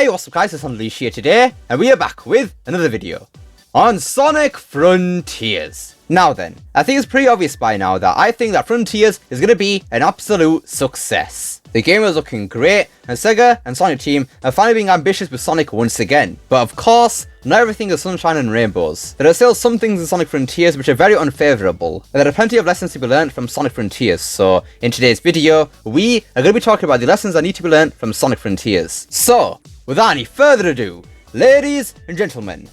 Hey, what's up guys, it's Unleash here today, and we are back with another video on Sonic Frontiers. Now then, I think it's pretty obvious by now that I think that Frontiers is going to be an absolute success. The game is looking great, and Sega and Sonic Team are finally being ambitious with Sonic once again. But of course, not everything is sunshine and rainbows. There are still some things in Sonic Frontiers which are very unfavourable, and there are plenty of lessons to be learned from Sonic Frontiers. So, in today's video, we are going to be talking about the lessons that need to be learned from Sonic Frontiers. So, without any further ado, ladies and gentlemen,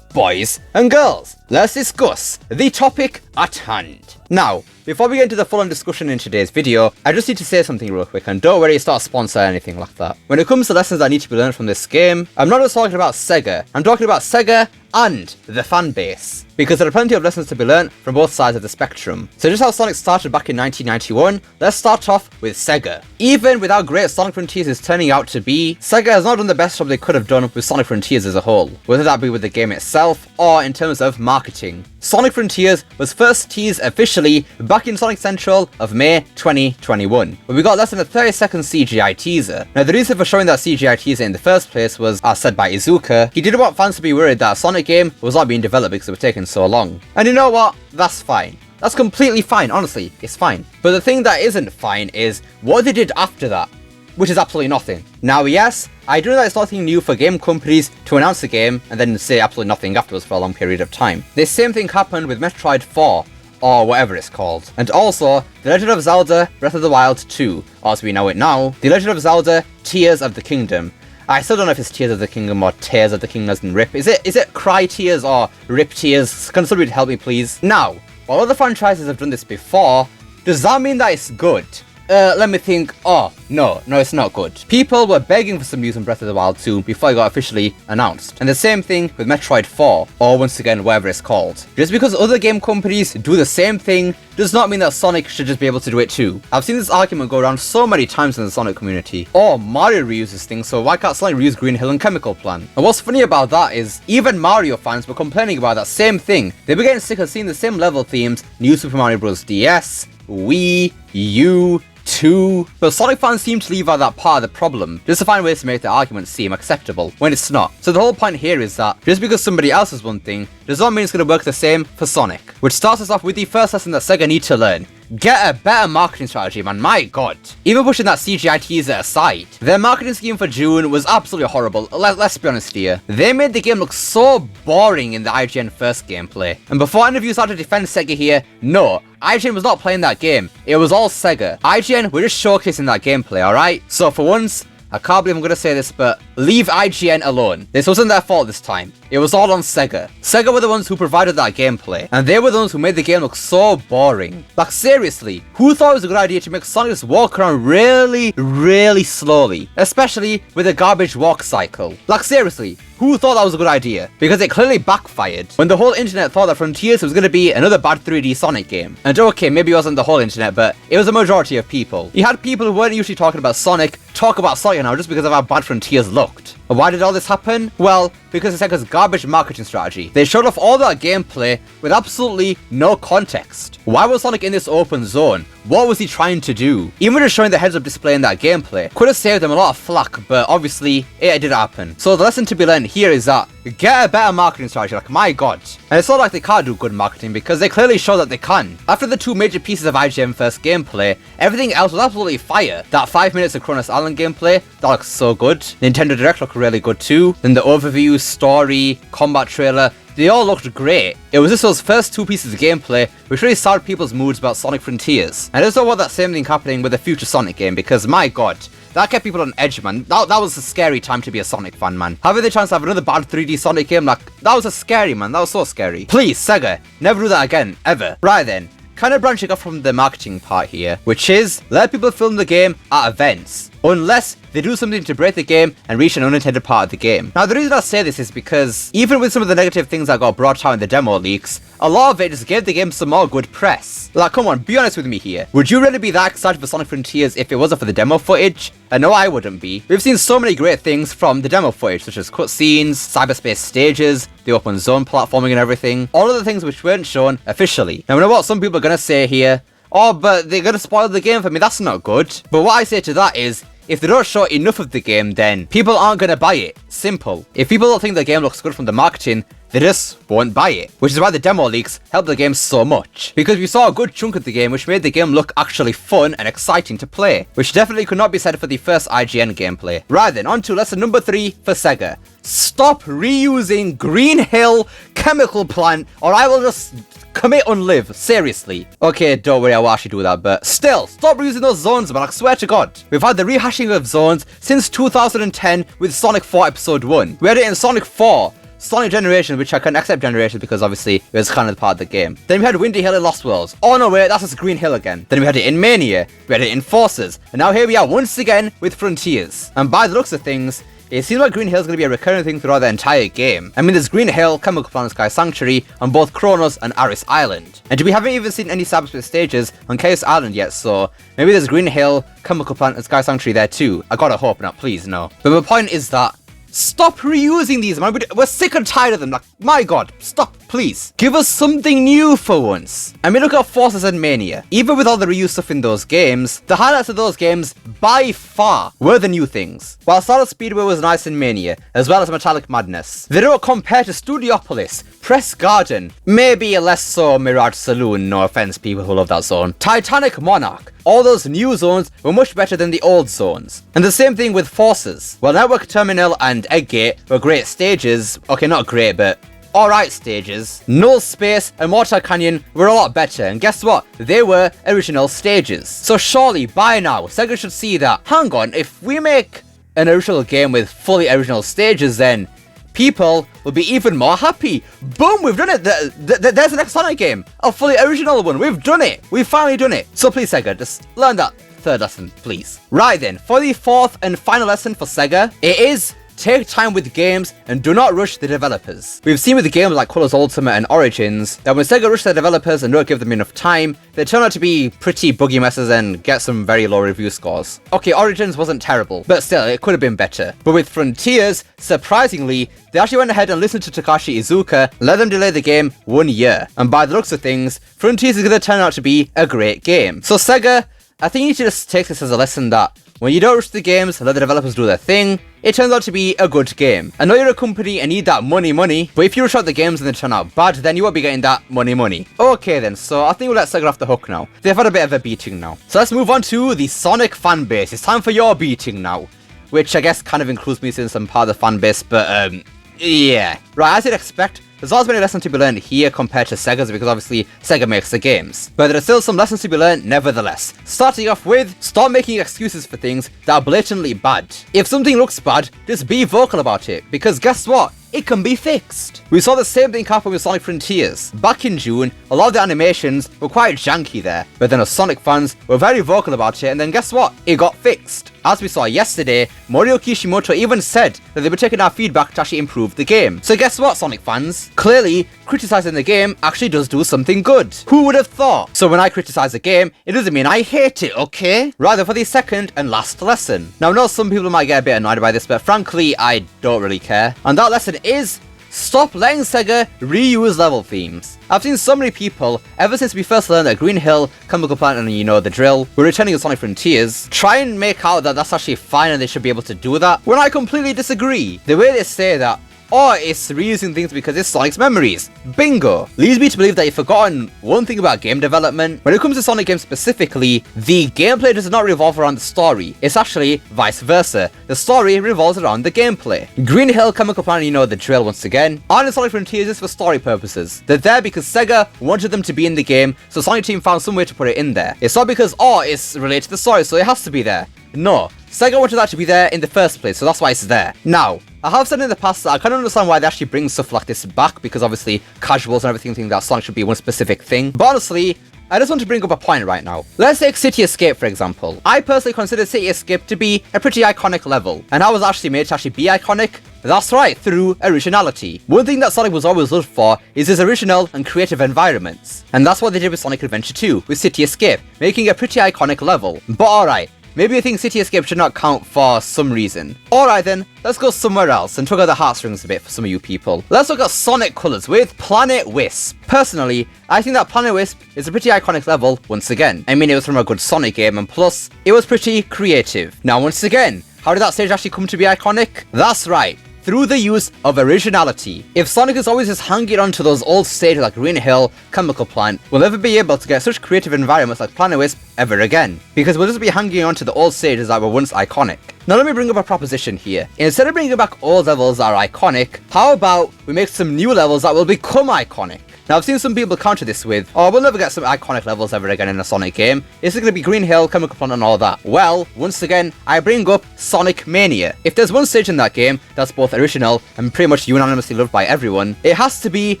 boys and girls, let's discuss the topic at hand. Now, before we get into the full-on discussion in today's video, I just need to say something real quick, and don't worry, it's not a sponsor or anything like that. When it comes to lessons that need to be learned from this game, I'm not just talking about Sega, I'm talking about Sega and the fan base, because there are plenty of lessons to be learned from both sides of the spectrum. So just how Sonic started back in 1991, let's start off with Sega. Even with how great Sonic Frontiers is turning out to be, Sega has not done the best job they could have done with Sonic Frontiers as a whole, whether that be with the game itself or in terms of marketing. Sonic Frontiers was first teased officially back in Sonic Central of May 2021, where we got less than a 30-second CGI teaser. Now the reason for showing that CGI teaser in the first place was, as said by Iizuka, he didn't want fans to be worried that a Sonic game was not being developed because it was taking so long. And you know what? That's fine. That's completely fine, honestly, it's fine. But the thing that isn't fine is what they did after that, which is absolutely nothing. Now yes, I do know that it's nothing new for game companies to announce a game and then say absolutely nothing afterwards for a long period of time. This same thing happened with Metroid 4, or whatever it's called. And also, The Legend of Zelda Breath of the Wild 2, or as we know it now, The Legend of Zelda Tears of the Kingdom. I still don't know if it's Tears of the Kingdom or Tears of the Kingdom as in Rip. Is it Cry Tears or Rip Tears? Can somebody help me please? Now, while other franchises have done this before, does that mean that it's good? Let me think. Oh, no, it's not good. People were begging for some news on Breath of the Wild 2 before it got officially announced. And the same thing with Metroid 4, or once again, whatever it's called. Just because other game companies do the same thing, does not mean that Sonic should just be able to do it too. I've seen this argument go around so many times in the Sonic community. Oh, Mario reuses things, so why can't Sonic reuse Green Hill and Chemical Plant? And what's funny about that is, even Mario fans were complaining about that same thing. They were getting sick of seeing the same level themes, New Super Mario Bros. DS, Wii, U, 2, but Sonic fans seem to leave out that part of the problem, just to find ways to make the argument seem acceptable, when it's not. So the whole point here is that, just because somebody else has one thing, does not mean it's going to work the same for Sonic. Which starts us off with the first lesson that Sega need to learn. Get a better marketing strategy, man, my god. Even pushing that CGI teaser aside, their marketing scheme for June was absolutely horrible, let's be honest here. They made the game look so boring in the IGN first gameplay. And before any of you start to defend Sega here, no, IGN was not playing that game, it was all Sega. IGN were just showcasing that gameplay, alright? So for once, I can't believe I'm going to say this, but leave IGN alone. This wasn't their fault this time. It was all on Sega. Sega were the ones who provided that gameplay, and they were the ones who made the game look so boring. Like seriously, who thought it was a good idea to make Sonic just walk around really slowly? Especially with a garbage walk cycle. Like seriously, who thought that was a good idea? Because it clearly backfired when the whole internet thought that Frontiers was going to be another bad 3D Sonic game. And okay, maybe it wasn't the whole internet, but it was a majority of people. You had people who weren't usually talking about Sonic talk about Sonic now just because of how bad Frontiers looked. And why did all this happen? Well, because of Sega's garbage marketing strategy. They showed off all that gameplay with absolutely no context. Why was Sonic in this open zone? What was he trying to do? Even just showing the heads-up display in that gameplay could have saved them a lot of flack, but obviously, it didn't happen. So the lesson to be learned here is that get a better marketing strategy, like my god. And it's not like they can't do good marketing, because they clearly show that they can. After the two major pieces of IGN first gameplay, everything else was absolutely fire. That 5 minutes of Cronus Island gameplay, that looks so good. Nintendo Direct looked really good too. Then the overview, story, combat trailer, they all looked great. It was just those first two pieces of gameplay which really soured people's moods about Sonic Frontiers. And I just don't want that same thing happening with a future Sonic game, because my god, that kept people on edge, man. That was a scary time to be a Sonic fan, man. Having the chance to have another bad 3D Sonic game, like, that was a scary, man. That was so scary. Please, Sega, never do that again, ever. Right then, kind of branching off from the marketing part here, which is let people film the game at events, unless they do something to break the game and reach an unintended part of the game. Now the reason I say this is because even with some of the negative things that got brought out in the demo leaks, a lot of it just gave the game some more good press. Like, come on, be honest with me here. Would you really be that excited for Sonic Frontiers if it wasn't for the demo footage? No, I wouldn't be. We've seen so many great things from the demo footage, such as cutscenes, cyberspace stages, the open zone platforming and everything. All of the things which weren't shown officially. Now, you know what some people are going to say here? Oh, but they're going to spoil the game for me. That's not good. But what I say to that is, if they don't show enough of the game, then people aren't going to buy it. Simple. If people don't think the game looks good from the marketing, they just won't buy it. Which is why the demo leaks helped the game so much. Because we saw a good chunk of the game which made the game look actually fun and exciting to play. Which definitely could not be said for the first IGN gameplay. Right then, on to lesson number 3 for Sega. Stop reusing Green Hill Chemical Plant or I will just commit unlive. Seriously. Okay, don't worry, I will actually do that, but still, stop reusing those zones, man. I swear to God. We've had the rehashing of zones since 2010 with Sonic 4 Episode 1. We had it in Sonic 4. Sonic Generation, which I can accept Generation because obviously it was kind of part of the game. Then we had Windy Hill in Lost Worlds. Oh no, wait, that's just Green Hill again. Then we had it in Mania. We had it in Forces. And now here we are once again with Frontiers. And by the looks of things, it seems like Green Hill is going to be a recurring thing throughout the entire game. I mean, there's Green Hill, Chemical Plant, Sky Sanctuary on both Kronos and Aris Island. And we haven't even seen any subsequent stages on Chaos Island yet, so maybe there's Green Hill, Chemical Plant, and Sky Sanctuary there too. I gotta hope not, please, no. But my point is that stop reusing these, man. We're sick and tired of them. Like, my God, stop, please. Give us something new for once. I mean, look at Forces and Mania. Even with all the reuse stuff in those games, the highlights of those games, by far, were the new things. While Stardust Speedway was nice in Mania, as well as Metallic Madness, they don't compare to Studiopolis, Press Garden, maybe less so Mirage Saloon, no offense people who love that zone, Titanic Monarch. All those new zones were much better than the old zones. And the same thing with Forces. While Network Terminal and Eggate were great stages, okay, not great, but alright stages, Null Space and Mortar Canyon were a lot better, and guess what? They were original stages. So surely, by now, Sega should see that, hang on, if we make an original game with fully original stages, then people will be even more happy. Boom, we've done it. There's the next Sonic game. A fully original one. We've done it. We've finally done it. So please, Sega, just learn that third lesson, please. Right then, for the fourth and final lesson for Sega, it is take time with games and do not rush the developers. We've seen with games like Colors Ultimate and Origins that when Sega rush their developers and don't give them enough time, they turn out to be pretty buggy messes and get some very low review scores. Okay, Origins wasn't terrible, but still, it could have been better. But with Frontiers, surprisingly, they actually went ahead and listened to Takashi Iizuka, let them delay the game 1 year. And by the looks of things, Frontiers is going to turn out to be a great game. So Sega, I think you should just take this as a lesson that when you don't rush the games, let the developers do their thing, it turns out to be a good game. I know you're a company and need that money, but if you rush out the games and they turn out bad, then you won't be getting that money. Okay then, so I think we'll let Sega off the hook now. They've had a bit of a beating now. So let's move on to the Sonic fanbase. It's time for your beating now. Which I guess kind of includes me since I'm part of the fanbase, but yeah. Right, as you'd expect, there's not as many lessons to be learned here compared to Sega's because obviously Sega makes the games. But there are still some lessons to be learned nevertheless. Starting off with, stop making excuses for things that are blatantly bad. If something looks bad, just be vocal about it, because guess what? It can be fixed. We saw the same thing happen with Sonic Frontiers. Back in June, a lot of the animations were quite janky there, but then us Sonic fans were very vocal about it, and then guess what? It got fixed. As we saw yesterday, Morio Kishimoto even said that they were taking our feedback to actually improve the game. So guess what, Sonic fans? Clearly, criticizing the game actually does do something good. Who would have thought? So when I criticize a game, it doesn't mean I hate it, okay? Rather for the second and last lesson. Now I know some people might get a bit annoyed by this, but frankly, I don't really care. And that lesson is, stop letting Sega reuse level themes. I've seen so many people, ever since we first learned that Green Hill, Chemical Plant, and you know the drill, were returning to Sonic Frontiers, try and make out that that's actually fine and they should be able to do that, when I completely disagree. The way they say that, or it's reusing things because it's Sonic's memories. Bingo! Leads me to believe that you've forgotten one thing about game development. When it comes to Sonic games specifically, the gameplay does not revolve around the story. It's actually vice versa. The story revolves around the gameplay. Green Hill, Chemical Plant, you know the drill once again, aren't in Sonic Frontiers just for story purposes. They're there because Sega wanted them to be in the game, so Sonic Team found some way to put it in there. It's not because, oh, it's related to the story, so it has to be there. No. Sega wanted that to be there in the first place, so that's why it's there. Now, I have said in the past that I kind of understand why they actually bring stuff like this back, because obviously casuals and everything think that Sonic should be one specific thing. But honestly, I just want to bring up a point right now. Let's take City Escape for example. I personally consider City Escape to be a pretty iconic level. And how it was actually made to actually be iconic? That's right, through originality. One thing that Sonic was always loved for is his original and creative environments. And that's what they did with Sonic Adventure 2, with City Escape, making a pretty iconic level. But alright, maybe you think City Escape should not count for some reason. Alright then, let's go somewhere else and tug at the heartstrings a bit for some of you people. Let's look at Sonic Colors with Planet Wisp. Personally, I think that Planet Wisp is a pretty iconic level once again. I mean, it was from a good Sonic game, and plus, it was pretty creative. Now once again, how did that stage actually come to be iconic? That's right, through the use of originality. If Sonic is always just hanging on to those old stages like Green Hill, Chemical Plant, we'll never be able to get such creative environments like Planet Wisp ever again, because we'll just be hanging on to the old stages that were once iconic. Now let me bring up a proposition here. Instead of bringing back old levels that are iconic, how about we make some new levels that will become iconic? Now I've seen some people counter this with, oh, we'll never get some iconic levels ever again in a Sonic game. It's going to be Green Hill, Chemical Plant and all that. Well, once again, I bring up Sonic Mania. If there's one stage in that game that's both original and pretty much unanimously loved by everyone, it has to be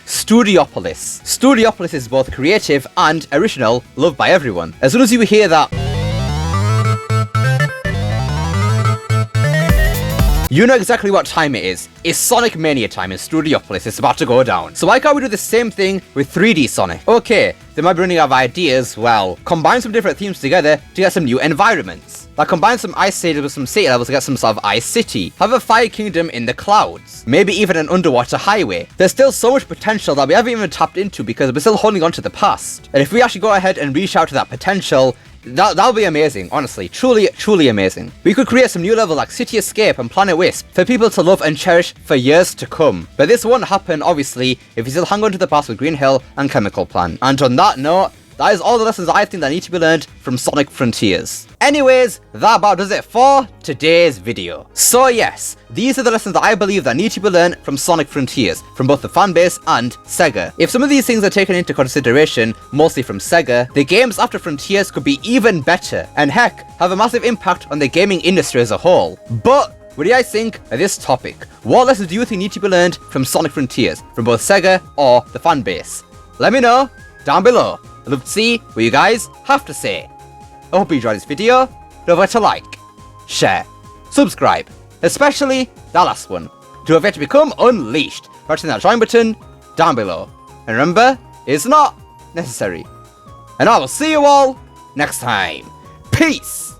Studiopolis. Studiopolis is both creative and original, loved by everyone. As soon as you hear that, you know exactly what time it is. It's Sonic Mania time in Studiopolis. It's about to go down. So why can't we do the same thing with 3D Sonic? Okay, they might be running out of ideas. Well, combine some different themes together to get some new environments. Like combine some ice stages with some city levels to get some sort of ice city. Have a fire kingdom in the clouds. Maybe even an underwater highway. There's still so much potential that we haven't even tapped into because we're still holding on to the past. And if we actually go ahead and reach out to that potential, that'll be amazing, honestly. Truly amazing. We could create some new levels like City Escape and Planet Wisp for people to love and cherish for years to come. But this won't happen, obviously, if we still hang on to the past with Green Hill and Chemical Plant. And on that note, that is all the lessons I think that need to be learned from Sonic Frontiers. Anyways, that about does it for today's video. So yes, these are the lessons that I believe that need to be learned from Sonic Frontiers, from both the fanbase and Sega. If some of these things are taken into consideration, mostly from Sega, the games after Frontiers could be even better, and heck, have a massive impact on the gaming industry as a whole. But what do you guys think of this topic? What lessons do you think need to be learned from Sonic Frontiers, from both Sega or the fanbase? Let me know down below. I'd love to see what you guys have to say. I hope you enjoyed this video. Don't forget to like, share, subscribe, especially that last one. Don't forget to become unleashed by pressing that join button down below. And remember, it's not necessary. And I will see you all next time. Peace!